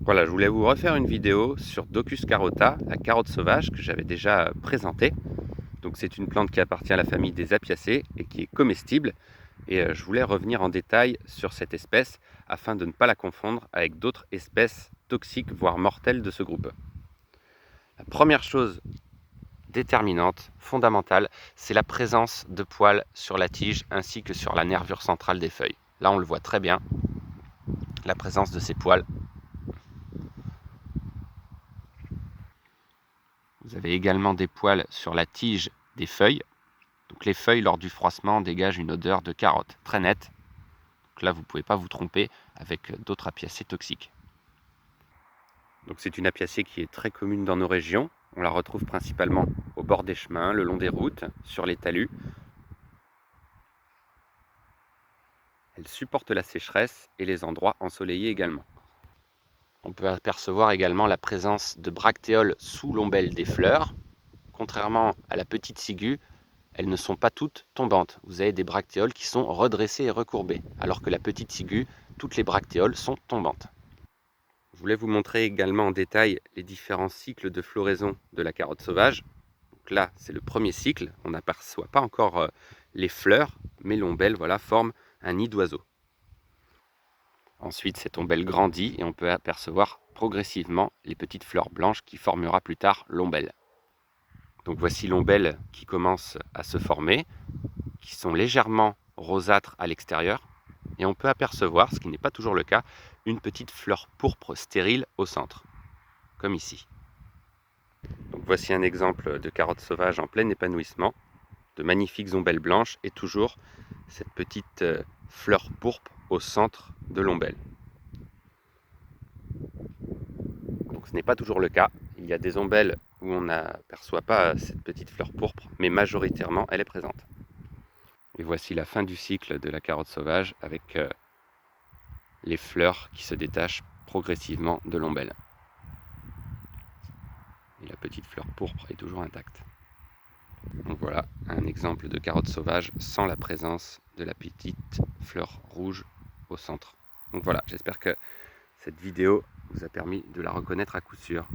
Voilà, je voulais vous refaire une vidéo sur Docus carota, la carotte sauvage que j'avais déjà présentée. Donc c'est une plante qui appartient à la famille des Apiacées et qui est comestible. Et je voulais revenir en détail sur cette espèce afin de ne pas la confondre avec d'autres espèces toxiques, voire mortelles de ce groupe. La première chose déterminante, fondamentale, c'est la présence de poils sur la tige ainsi que sur la nervure centrale des feuilles. Là on le voit très bien, la présence de ces poils. Vous avez également des poils sur la tige des feuilles. Donc les feuilles, lors du froissement, dégagent une odeur de carotte très nette. Donc là, vous ne pouvez pas vous tromper avec d'autres apiacées toxiques. Donc c'est une apiacée qui est très commune dans nos régions. On la retrouve principalement au bord des chemins, le long des routes, sur les talus. Elle supporte la sécheresse et les endroits ensoleillés également. On peut apercevoir également la présence de bractéoles sous l'ombelle des fleurs. Contrairement à la petite ciguë, elles ne sont pas toutes tombantes. Vous avez des bractéoles qui sont redressées et recourbées, alors que la petite ciguë, toutes les bractéoles sont tombantes. Je voulais vous montrer également en détail les différents cycles de floraison de la carotte sauvage. Donc là, c'est le premier cycle. On n'aperçoit pas encore les fleurs, mais l'ombelle forme un nid d'oiseau. Ensuite, cette ombelle grandit et on peut apercevoir progressivement les petites fleurs blanches qui formera plus tard l'ombelle. Donc voici l'ombelle qui commence à se former, qui sont légèrement rosâtres à l'extérieur, et on peut apercevoir, ce qui n'est pas toujours le cas, une petite fleur pourpre stérile au centre, comme ici. Donc voici un exemple de carotte sauvage en plein épanouissement, de magnifiques ombelles blanches et toujours cette petite fleur pourpre au centre de l'ombelle. Donc ce n'est pas toujours le cas, il y a des ombelles où on n'aperçoit pas cette petite fleur pourpre, mais majoritairement elle est présente. Et voici la fin du cycle de la carotte sauvage avec les fleurs qui se détachent progressivement de l'ombelle. Et la petite fleur pourpre est toujours intacte. Donc voilà un exemple de carotte sauvage sans la présence de la petite fleur rouge au centre. Donc voilà, j'espère que cette vidéo vous a permis de la reconnaître à coup sûr.